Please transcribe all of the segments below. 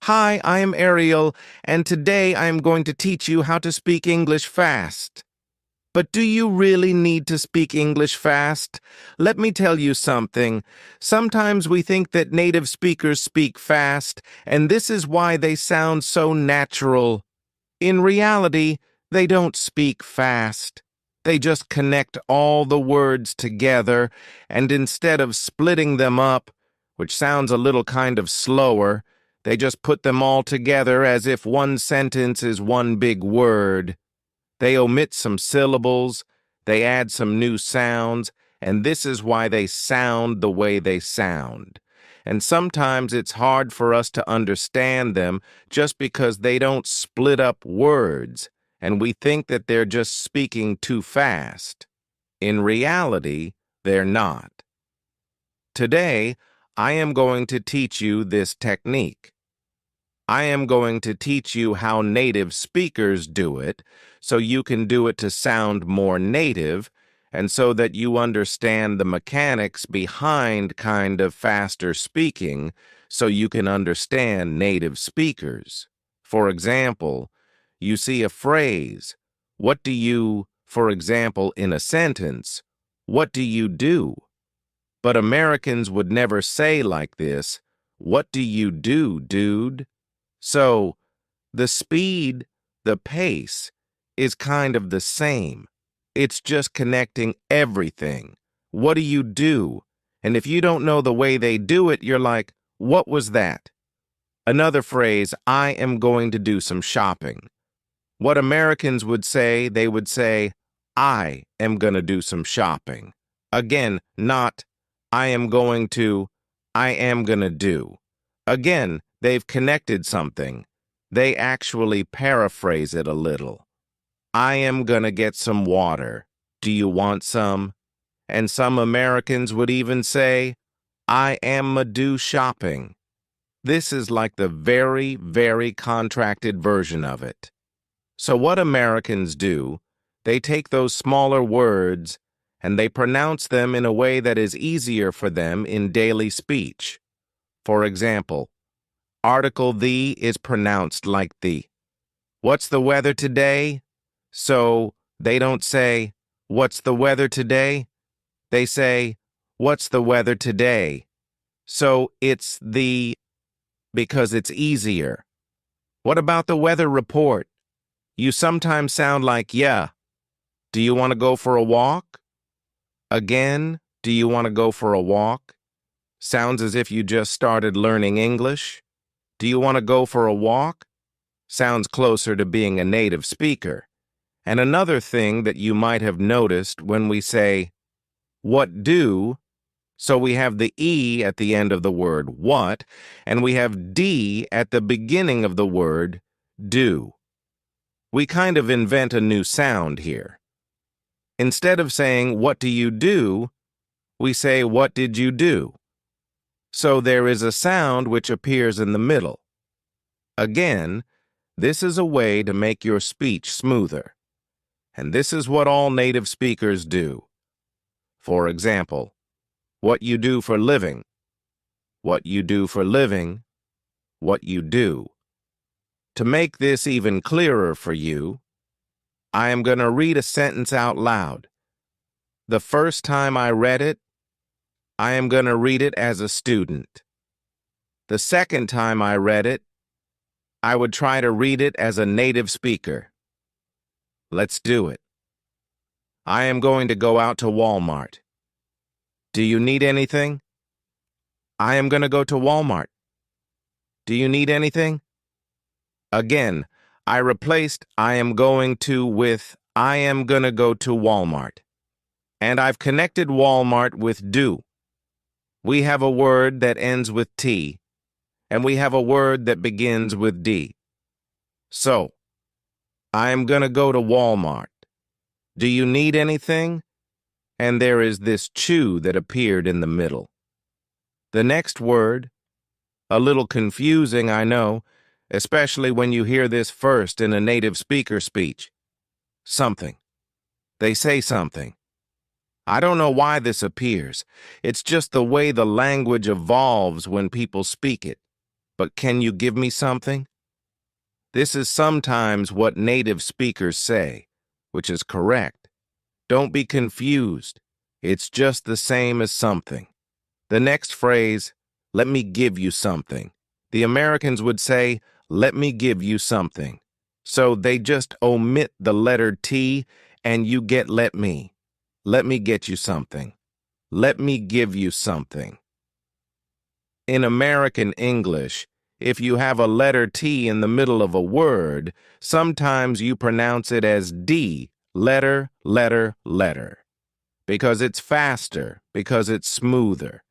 Hi, I am Ariel, and today I am going to teach you how to speak English fast. But do you really need to speak English fast? Let me tell you something. Sometimes we think that native speakers speak fast, and this is why they sound so natural. In reality, they don't speak fast. They just connect all the words together, and instead of splitting them up, which sounds a little kind of slower, they just put them all together as if one sentence is one big word. They omit some syllables, they add some new sounds, and this is why they sound the way they sound. And sometimes it's hard for us to understand them just because they don't split up words, and we think that they're just speaking too fast. In reality, they're not. Today, I am going to teach you this technique. I am going to teach you how native speakers do it, so you can do it to sound more native, and so that you understand the mechanics behind kind of faster speaking, so you can understand native speakers. For example, you see a phrase, for example, in a sentence, what do you do? But Americans would never say like this, what do you do, dude? So, the speed, the pace, is kind of the same. It's just connecting everything. What do you do? And if you don't know the way they do it, you're like, what was that? Another phrase, I am going to do some shopping. What Americans would say, they would say, I am going to do some shopping. Again, not, I am going to, I am going to do. Again, they've connected something. They actually paraphrase it a little. I am gonna get some water. Do you want some? And some Americans would even say, I am do shopping. This is like the very, very contracted version of it. So what Americans do, they take those smaller words and they pronounce them in a way that is easier for them in daily speech. For example, article the is pronounced like the. What's the weather today? So they don't say, what's the weather today? They say, what's the weather today? So it's the, because it's easier. What about the weather report? You sometimes sound like, yeah. Do you want to go for a walk? Again, do you want to go for a walk? Sounds as if you just started learning English. Do you want to go for a walk? Sounds closer to being a native speaker. And another thing that you might have noticed when we say, what do, so we have the E at the end of the word what, and we have D at the beginning of the word do. We kind of invent a new sound here. Instead of saying, what do you do, we say, what did you do? So there is a sound which appears in the middle. Again, this is a way to make your speech smoother. And this is what all native speakers do. For example, what you do for living, what you do for living, what you do. To make this even clearer for you, I am going to read a sentence out loud. The first time I read it, I am going to read it as a student. The second time I read it, I would try to read it as a native speaker. Let's do it. I am going to go out to Walmart. Do you need anything? I am going to go to Walmart. Do you need anything? Again, I replaced I am going to with I am going to go to Walmart. And I've connected Walmart with do. We have a word that ends with T, and we have a word that begins with D. So, I am going to go to Walmart. Do you need anything? And there is this chew that appeared in the middle. The next word, a little confusing, I know, especially when you hear this first in a native speaker speech. Something. They say something. I don't know why this appears. It's just the way the language evolves when people speak it. but can you give me something? This is sometimes what native speakers say, which is correct. Don't be confused. It's just the same as something. The next phrase, let me give you something. The Americans would say, let me give you something. So they just omit the letter T and you get let me. Let me get you something. Let me give you something. In American English, if you have a letter T in the middle of a word, sometimes you pronounce it as D, letter, letter, letter. Because it's faster, because it's smoother.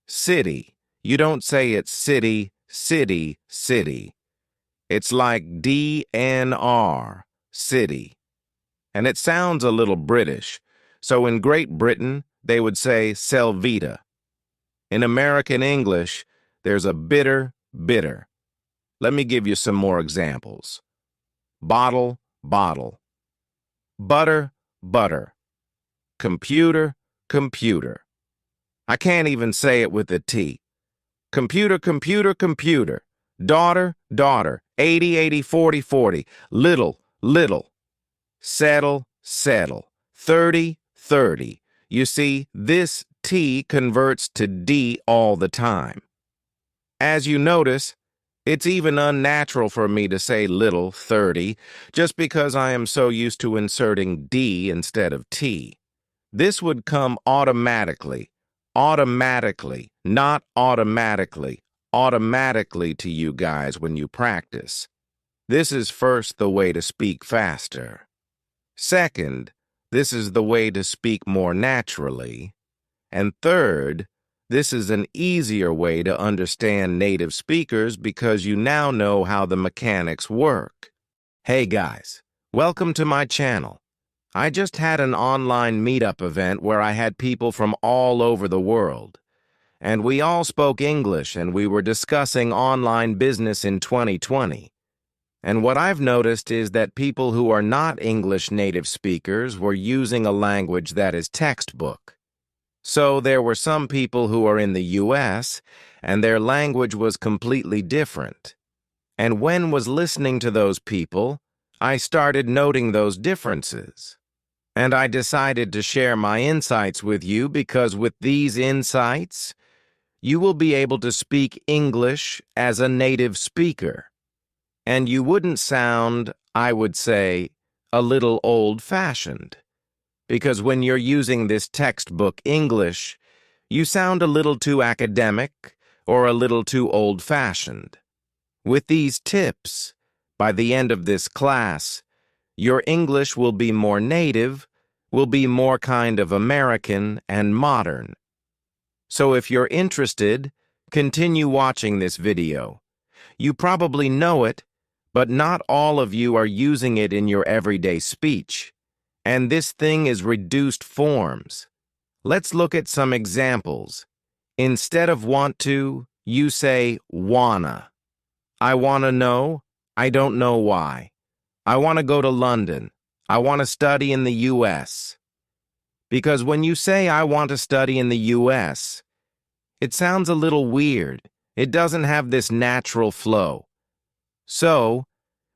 City, you don't say it's city, city, city. It's like DNR, city. And it sounds a little British, so in Great Britain, they would say Selvita. In American English, there's a bitter, bitter. Let me give you some more examples. Bottle, bottle. Butter, butter. Computer, computer. I can't even say it with a T. Computer, computer, computer. Daughter, daughter. 80, 80, 40, 40. Little, little. Settle, settle. 30, 30. You see, this T converts to D all the time. As you notice, it's even unnatural for me to say little 30 just because I am so used to inserting D instead of T. This would come automatically, not automatically to you guys when you practice. This is first the way to speak faster. Second, this is the way to speak more naturally. And third, this is an easier way to understand native speakers because you now know how the mechanics work. Hey guys, welcome to my channel. I just had an online meetup event where I had people from all over the world. And we all spoke English and we were discussing online business in 2020. And what I've noticed is that people who are not English native speakers were using a language that is textbook. So there were some people who are in the US and their language was completely different. And when was listening to those people, I started noting those differences. And I decided to share my insights with you because with these insights, you will be able to speak English as a native speaker. And you wouldn't sound, I would say, a little old-fashioned. Because when you're using this textbook English, you sound a little too academic or a little too old-fashioned. With these tips, by the end of this class, your English will be more native, will be more kind of American and modern. So if you're interested, continue watching this video. You probably know it, but not all of you are using it in your everyday speech. And this thing is reduced forms. Let's look at some examples. Instead of want to, you say wanna. I wanna know, I don't know why. I want to go to London. I want to study in the US. Because when you say I want to study in the US, it sounds a little weird. It doesn't have this natural flow. So,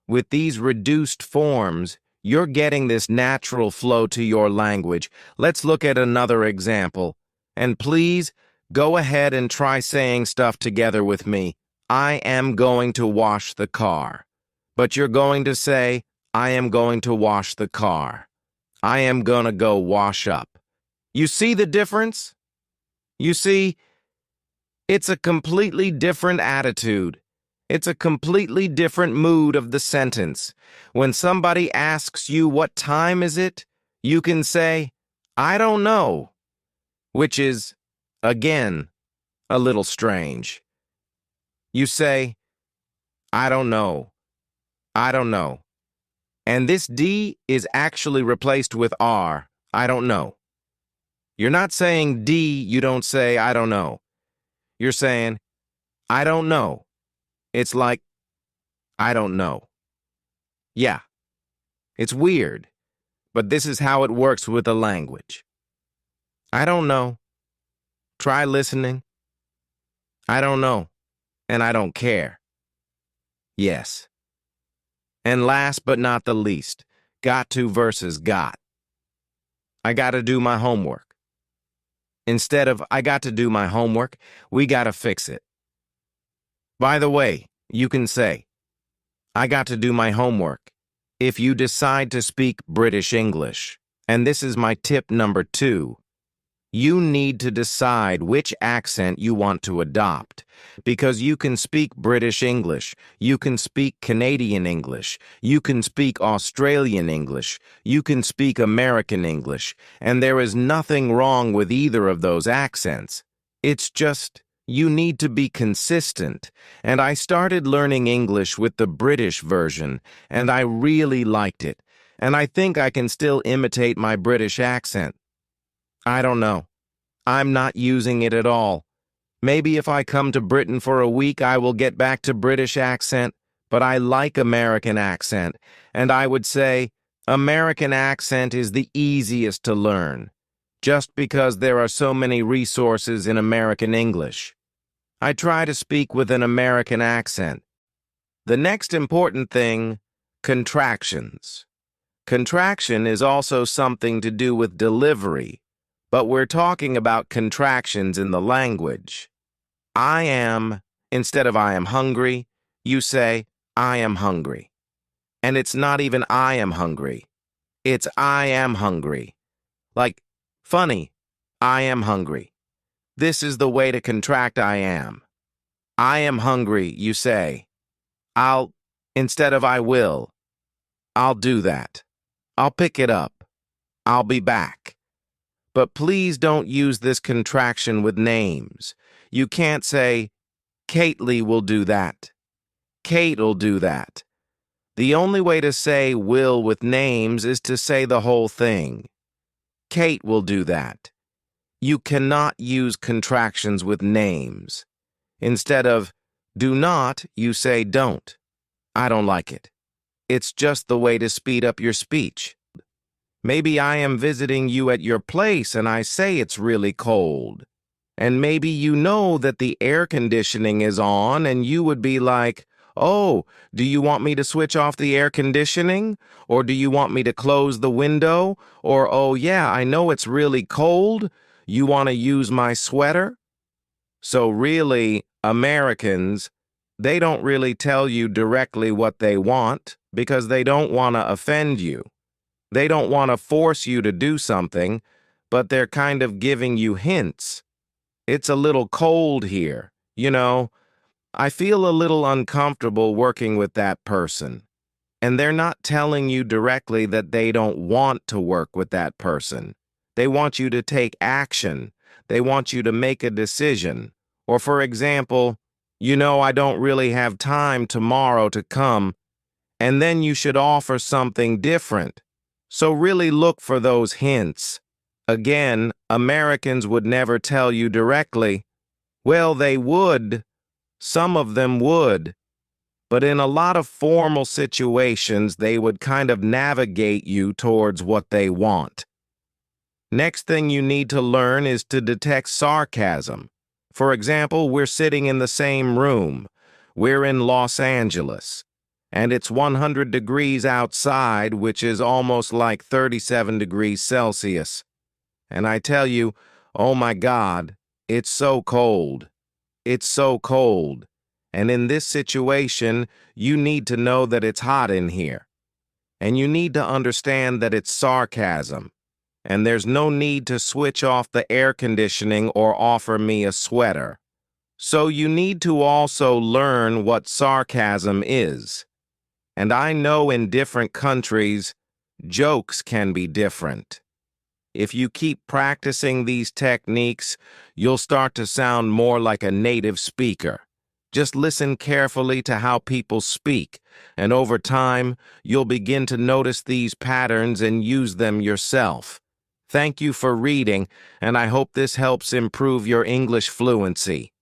with these reduced forms, you're getting this natural flow to your language. Let's look at another example. And please, go ahead and try saying stuff together with me. I am going to wash the car. But you're going to say, I am going to wash the car. I am gonna go wash up. You see the difference? You see, it's a completely different attitude. It's a completely different mood of the sentence. When somebody asks you what time is it, you can say, I don't know, which is, again, a little strange. You say, I don't know. I don't know. And this D is actually replaced with R, I don't know. You're not saying D, you don't say I don't know. You're saying, I don't know. It's like, I don't know. Yeah, it's weird, but this is how it works with a language. I don't know. Try listening. I don't know. and I don't care. Yes. And last but not the least, got to versus got. I got to do my homework. Instead of I got to do my homework, we got to fix it. By the way, you can say, I got to do my homework if you decide to speak British English. And this is my tip number 2. You need to decide which accent you want to adopt, because you can speak British English, you can speak Canadian English, you can speak Australian English, you can speak American English, and there is nothing wrong with either of those accents. It's just, you need to be consistent, and I started learning English with the British version, and I really liked it, and I think I can still imitate my British accent. I don't know. I'm not using it at all. Maybe if I come to Britain for a week, I will get back to British accent, but I like American accent, and I would say American accent is the easiest to learn, just because there are so many resources in American English. I try to speak with an American accent. The next important thing, contractions. Contraction is also something to do with delivery, but we're talking about contractions in the language. I am, instead of I am hungry, you say I am hungry. And it's not even I am hungry. It's I am hungry. Like, funny, I am hungry. This is the way to contract I am. I am hungry, you say. I'll, instead of I will. I'll do that. I'll pick it up. I'll be back. But please don't use this contraction with names. You can't say, Kately will do that. Kate'll do that. The only way to say will with names is to say the whole thing. Kate will do that. You cannot use contractions with names. Instead of do not, you say don't. I don't like it. It's just the way to speed up your speech. Maybe I am visiting you at your place and I say it's really cold. And maybe you know that the air conditioning is on and you would be like, oh, do you want me to switch off the air conditioning? Or do you want me to close the window? Or, oh yeah, I know it's really cold. You want to use my sweater? So really, Americans, they don't really tell you directly what they want because they don't want to offend you. They don't want to force you to do something, but they're kind of giving you hints. It's a little cold here, you know. I feel a little uncomfortable working with that person. And they're not telling you directly that they don't want to work with that person. They want you to take action. They want you to make a decision. Or for example, you know, I don't really have time tomorrow to come, and then you should offer something different. So really look for those hints. Again, Americans would never tell you directly. Well, they would. Some of them would. But in a lot of formal situations, they would kind of navigate you towards what they want. Next thing you need to learn is to detect sarcasm. For example, we're sitting in the same room. We're in Los Angeles. And it's 100 degrees outside, which is almost like 37 degrees Celsius. And I tell you, oh my God, it's so cold. It's so cold. And in this situation, you need to know that it's hot in here. And you need to understand that it's sarcasm. And there's no need to switch off the air conditioning or offer me a sweater. So you need to also learn what sarcasm is. And I know in different countries, jokes can be different. If you keep practicing these techniques, you'll start to sound more like a native speaker. Just listen carefully to how people speak, and over time, you'll begin to notice these patterns and use them yourself. Thank you for reading, and I hope this helps improve your English fluency.